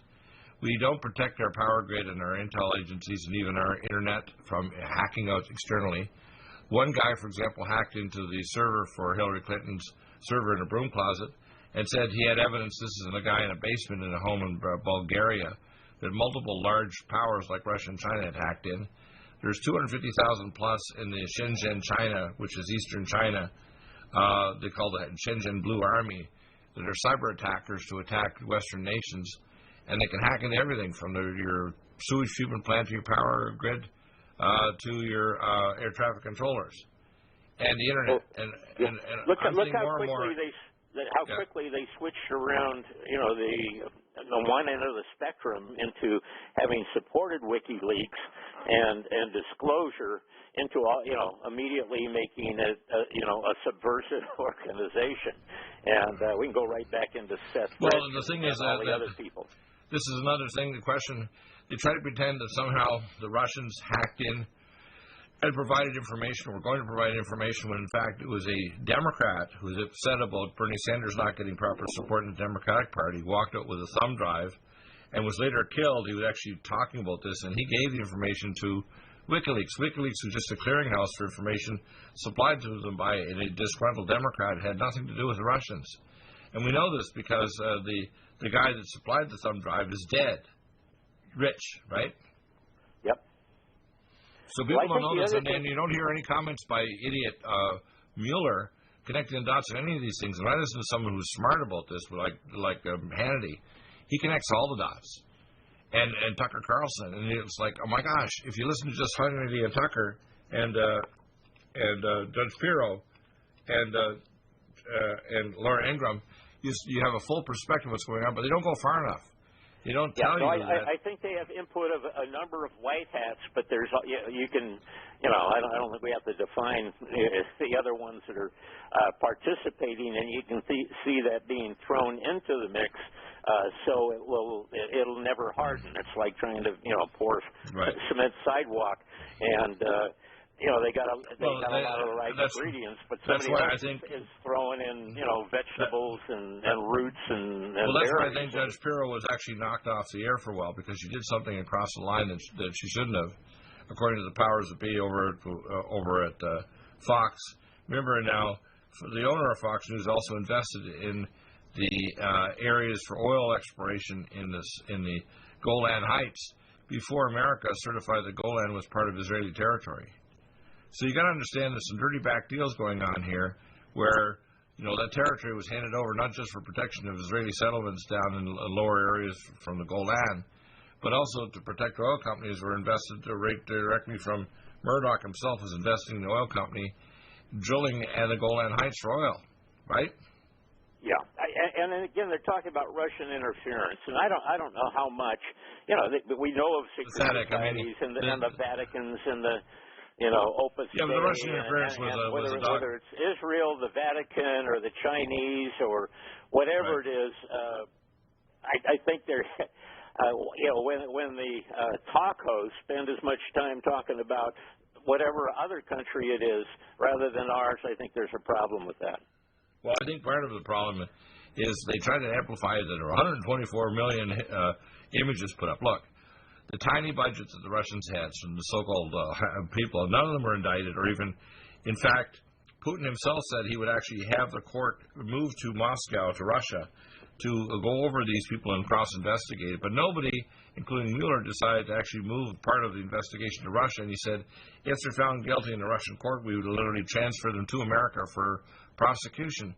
S1: We don't protect our power grid and our intel agencies and even our internet from hacking out externally. One guy, for example, hacked into the server for Hillary Clinton's server in a broom closet and said he had evidence, this is a guy in a basement in a home in Bulgaria, that multiple large powers like Russia and China had hacked in. There's 250,000 plus in the Shenzhen, China, which is eastern China. They call the Shenzhen Blue Army, that are cyber attackers to attack Western nations, and they can hack into everything from your sewage treatment plant to your power grid to your air traffic controllers and the internet. And
S2: look
S1: I'm
S2: how
S1: more
S2: quickly quickly they switched around, the one end of the spectrum into having supported WikiLeaks and disclosure into immediately making it a subversive organization, and we can go right back into Seth.
S1: Well, the thing is
S2: all the other people.
S1: This is another thing. The question: they try to pretend that somehow the Russians hacked in and provided information, or were going to provide information, when in fact it was a Democrat who was upset about Bernie Sanders not getting proper support in the Democratic Party, walked out with a thumb drive, and was later killed. He was actually talking about this, and he gave the information to WikiLeaks. WikiLeaks was just a clearinghouse for information supplied to them by a disgruntled Democrat. It had nothing to do with the Russians. And we know this because the guy that supplied the thumb drive is dead. Rich, right?
S2: Yep.
S1: So people don't know this, and you don't hear any comments by idiot Mueller connecting the dots on any of these things. And I listen to someone who's smart about this, like Hannity. He connects all the dots. And Tucker Carlson, and it's like, oh my gosh, if you listen to just Hannity and Tucker and Judge Pirro and Laura Ingraham, you have a full perspective of what's going on, but they don't go far enough. They don't tell you that.
S2: I think they have input of a number of white hats, but there's you can, I don't think we have to define the other ones that are participating, and you can see that being thrown into the mix. So it'll never harden. It's like trying to pour cement sidewalk, and they got a lot of the right ingredients, but somebody else is throwing in vegetables and roots and
S1: well, that's why I
S2: berries.
S1: think Judge Pirro was actually knocked off the air for a while, because she did something across the line that she shouldn't have, according to the powers that be over at Fox. Remember now, the owner of Fox News also invested in the areas for oil exploration in the Golan Heights before America certified that Golan was part of Israeli territory. So you got to understand there's some dirty back deals going on here, where that territory was handed over not just for protection of Israeli settlements down in lower areas from the Golan, but also to protect oil companies were invested directly from Murdoch himself was investing in the oil company, drilling at the Golan Heights for oil, right?
S2: Yeah, and then again, they're talking about Russian interference, and I don't know how much. We know of secret societies and the Vaticans and the Opus Dei.
S1: Yeah, but the Russian interference was a dog.
S2: Whether it's Israel, the Vatican, or the Chinese, or whatever it is, I think they're. When the talk hosts spend as much time talking about whatever other country it is rather than ours, I think there's a problem with that.
S1: Well, I think part of the problem is they try to amplify that there are 124 million images put up. Look, the tiny budgets that the Russians had from the so-called people, none of them were indicted or even, in fact, Putin himself said he would actually have the court move to Moscow, to Russia, to go over these people and cross-investigate it. But nobody, including Mueller, decided to actually move part of the investigation to Russia. And he said, if they're found guilty in the Russian court, we would literally transfer them to America for prosecution.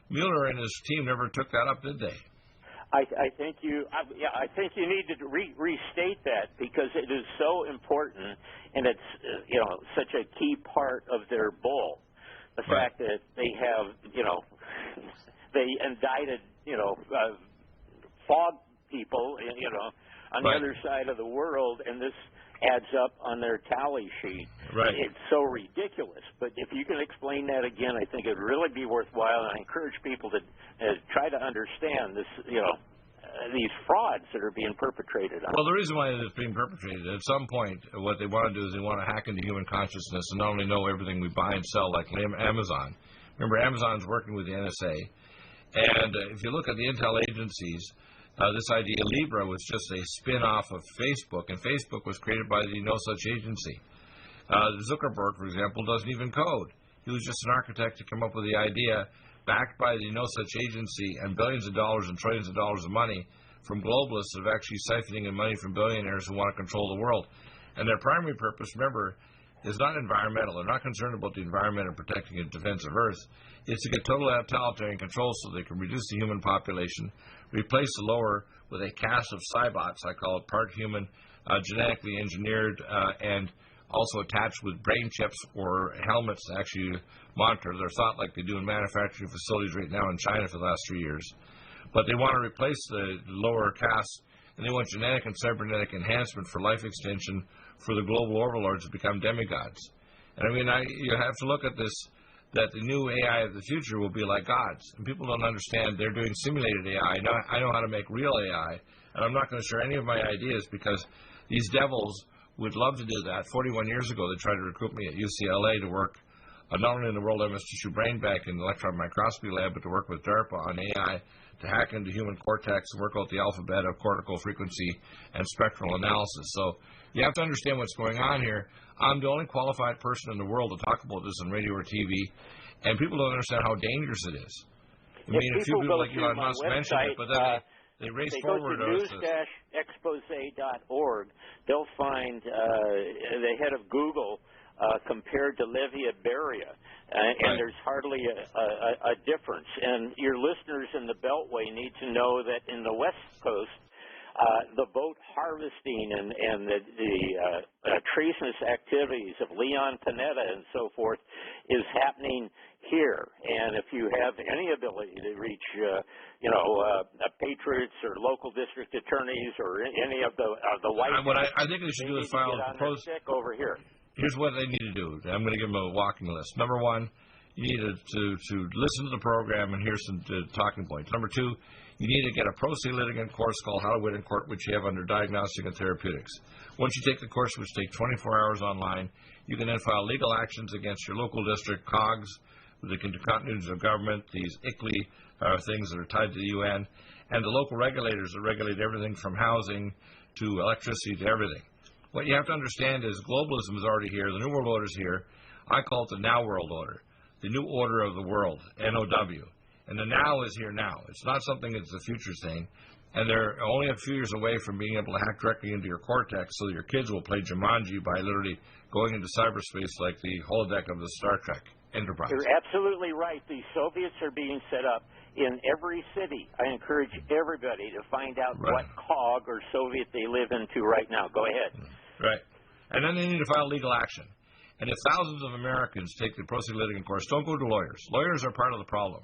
S1: Mueller and his team never took that up, did they?
S2: I think you need to restate that because it is so important, and it's such a key part of their bull. The fact that they have they indicted fog people on the other side of the world, and this adds up on their tally sheet.
S1: Right.
S2: It's so ridiculous. But if you can explain that again, I think it would really be worthwhile, and I encourage people to try to understand this, these frauds that are being perpetrated on.
S1: Well, the reason why it's being perpetrated, at some point, what they want to do is they want to hack into human consciousness and not only know everything we buy and sell, like Amazon. Remember, Amazon's working with the NSA. And if you look at the intel agencies, this idea Libra was just a spin-off of Facebook, and Facebook was created by the No Such Agency. Zuckerberg, for example, doesn't even code. He was just an architect to come up with the idea, backed by the No Such Agency and billions of dollars and trillions of dollars of money from globalists of actually siphoning in money from billionaires who want to control the world. And their primary purpose, remember, is not environmental. They're not concerned about the environment and protecting and defense of Earth. It's to get total totalitarian control so they can reduce the human population, replace the lower with a caste of cybots, I call it, part human, genetically engineered, and also attached with brain chips or helmets to actually monitor their thought like they do in manufacturing facilities right now in China for the last 3 years. But they want to replace the lower caste, and they want genetic and cybernetic enhancement for life extension for the global overlords to become demigods. And I mean, you have to look at this, that the new AI of the future will be like gods. And people don't understand they're doing simulated AI. I know how to make real AI, and I'm not going to share any of my ideas because these devils would love to do that. 41 years ago, they tried to recruit me at UCLA to work not only in the World MS Tissue Brain Bank in the electron microscopy lab, but to work with DARPA on AI to hack into human cortex and work out the alphabet of cortical frequency and spectral analysis. So you have to understand what's going on here. I'm the only qualified person in the world to talk about this on radio or TV, and people don't understand how dangerous it is. I mean, a few people like Elon Musk mention it, but then they race forward.
S2: They go to news-expose.org. They'll find the head of Google compared to Livia Beria, and there's hardly a difference. And your listeners in the Beltway need to know that in the West Coast, the boat harvesting and the treasonous activities of Leon Panetta and so forth is happening here. And if you have any ability to reach, patriots or local district attorneys or any of the white,
S1: what I think they should do is file a proposal
S2: over here.
S1: Here's what they need to do. I'm going to give them a walking list. Number one, you need to listen to the program, and here's some talking points. Number two, you need to get a pro se litigant course called How to Win in Court, which you have under Diagnostic and Therapeutics. Once you take the course, which takes 24 hours online, you can then file legal actions against your local district, COGS, the continuities of government, these ICLEI things that are tied to the UN, and the local regulators that regulate everything from housing to electricity to everything. What you have to understand is globalism is already here. The New World Order is here. I call it the Now World Order, the New Order of the World, NOW. And the now is here now. It's not something that's a future thing. And they're only a few years away from being able to hack directly into your cortex so that your kids will play Jumanji by literally going into cyberspace like the holodeck of the Star Trek Enterprise.
S2: You're absolutely right. The Soviets are being set up in every city. I encourage everybody to find out what COG or Soviet they live into right now. Go ahead.
S1: Right. And then they need to file legal action. And if thousands of Americans take the pro se litigant course, don't go to lawyers. Lawyers are part of the problem.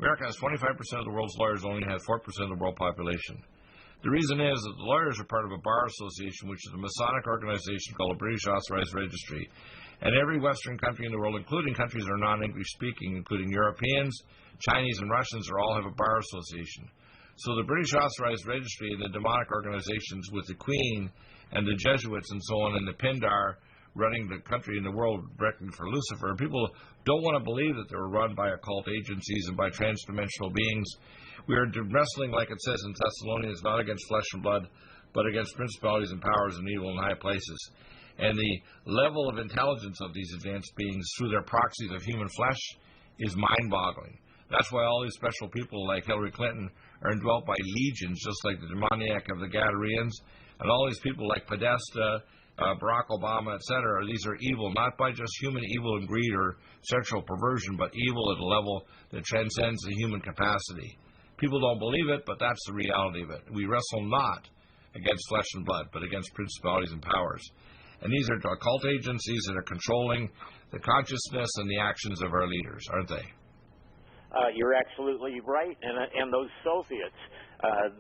S1: America has 25% of the world's lawyers, only has 4% of the world population. The reason is that the lawyers are part of a bar association, which is a Masonic organization called a British Authorized Registry. And every Western country in the world, including countries that are non-English speaking, including Europeans, Chinese, and Russians, all have a bar association. So the British Authorized Registry and the demonic organizations with the Queen and the Jesuits and so on and the Pindar running the country and the world directly for Lucifer, people don't want to believe that they were run by occult agencies and by transdimensional beings. We are wrestling, like it says in Thessalonians, not against flesh and blood, but against principalities and powers and evil in high places. And the level of intelligence of these advanced beings through their proxies of human flesh is mind-boggling. That's why all these special people like Hillary Clinton are indwelt by legions, just like the demoniac of the Gadareans, and all these people like Podesta, Barack Obama, etc. These are evil, not by just human evil and greed or sexual perversion, but evil at a level that transcends the human capacity. People don't believe it, but that's the reality of it. We wrestle not against flesh and blood, but against principalities and powers. And these are occult agencies that are controlling the consciousness and the actions of our leaders, aren't they?
S2: You're absolutely right. And those Soviets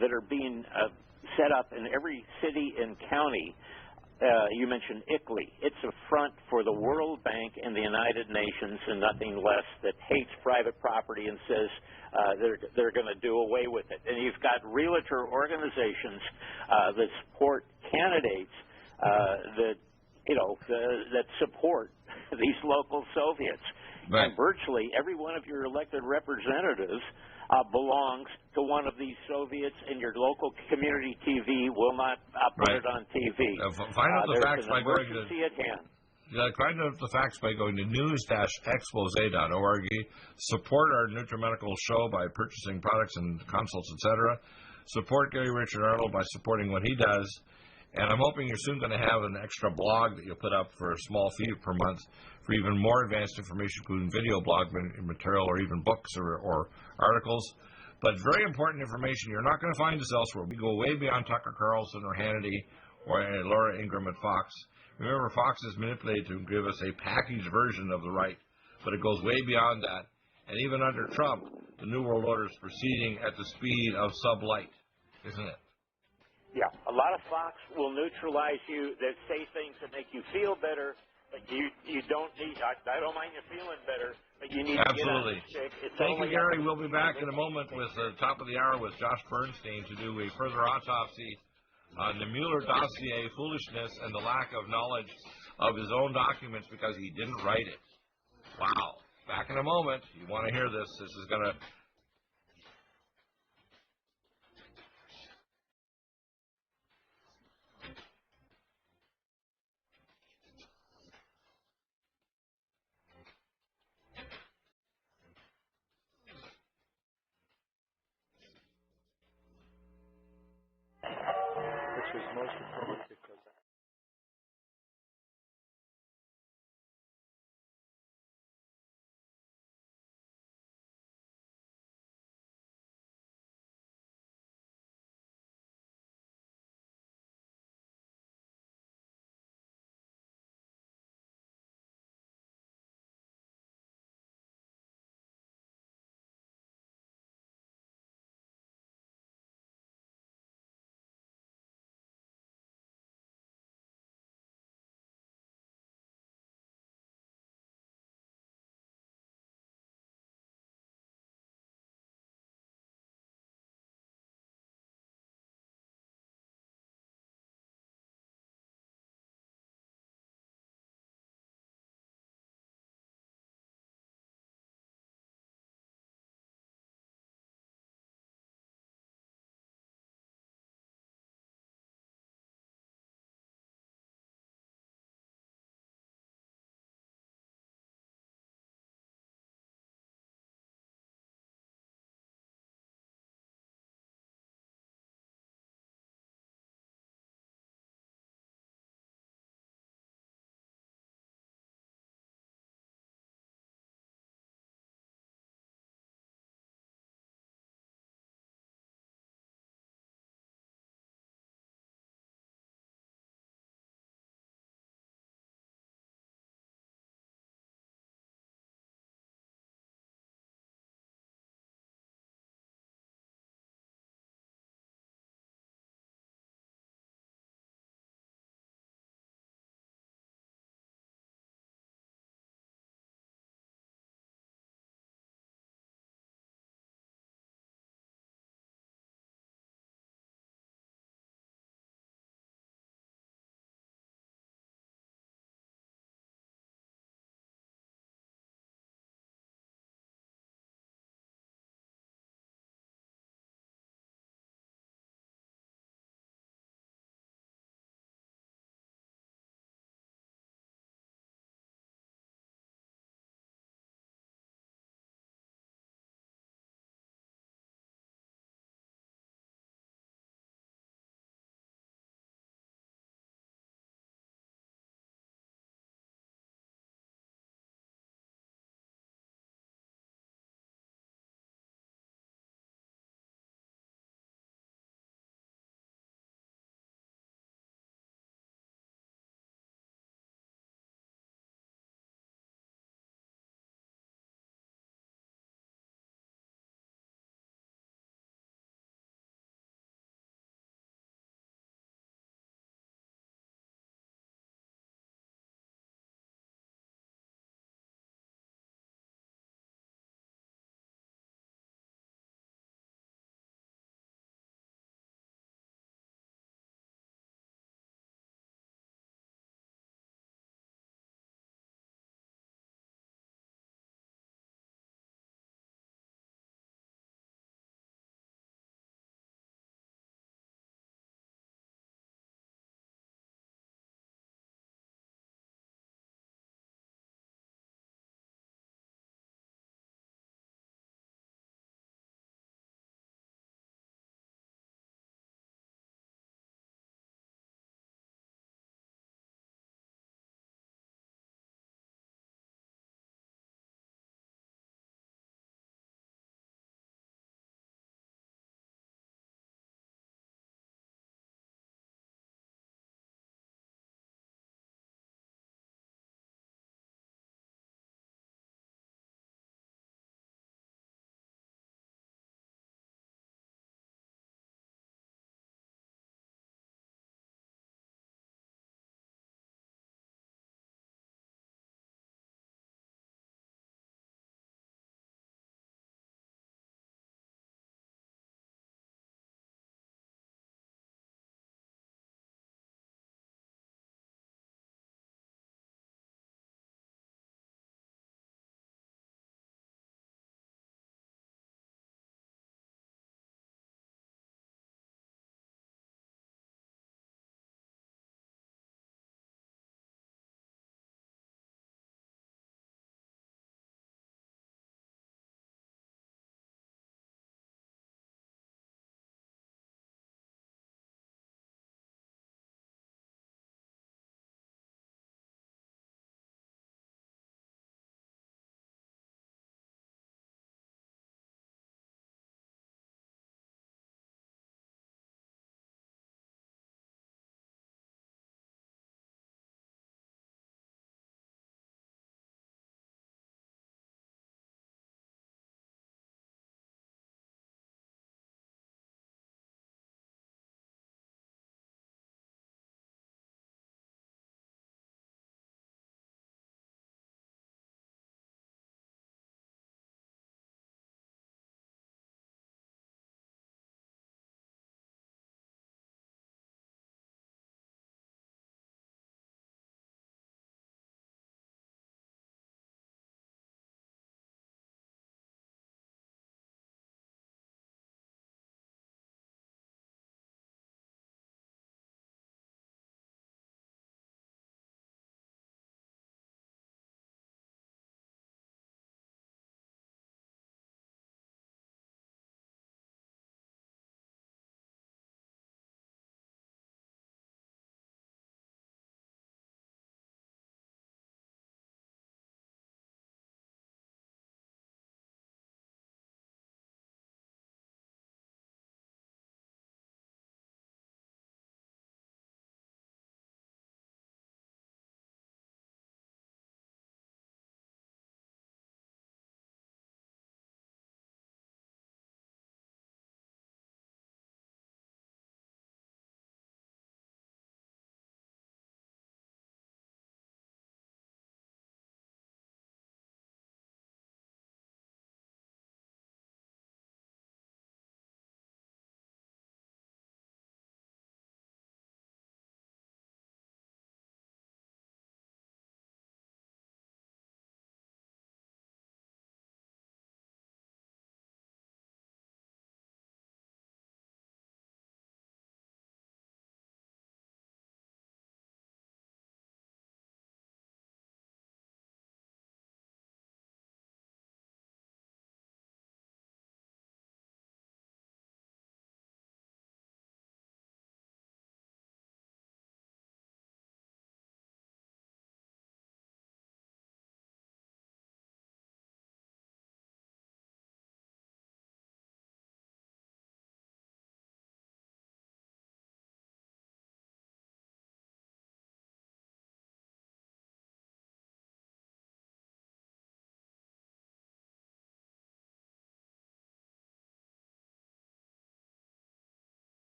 S2: that are being set up in every city and county, you mentioned Italy. It's a front for the World Bank and the United Nations and nothing less, that hates private property and says they're going to do away with it. And you've got realtor organizations that support candidates that support these local Soviets.
S1: Right.
S2: And virtually every one of your elected representatives belongs to one of these Soviets, and your local community TV will not put it on TV.
S1: Find out the facts by going to...
S2: at hand.
S1: Find out the facts by going to news-expose.org. Support our NutriMedical show by purchasing products and consults, etc. Support Gary Richard Arnold by supporting what he does. And I'm hoping you're soon going to have an extra blog that you'll put up for a small fee per month for even more advanced information, including video blog material or even books or articles. But very important information. You're not going to find this elsewhere. We go way beyond Tucker Carlson or Hannity or Laura Ingraham at Fox. Remember, Fox is manipulated to give us a packaged version of the right, but it goes way beyond that. And even under Trump, the New World Order is proceeding at the speed of sublight, isn't it?
S2: Yeah, a lot of Fox will neutralize you. They say things that make you feel better, but you don't need. I don't mind you feeling better, but you need
S1: Absolutely.
S2: to get on the stick.
S1: Thank you, Gary. We'll be back in a moment with the top of the hour with Josh Bernstein to do a further autopsy on the Mueller dossier foolishness and the lack of knowledge of his own documents because he didn't write it. Wow. Back in a moment. You want to hear this. This is going to...
S6: Which is most important because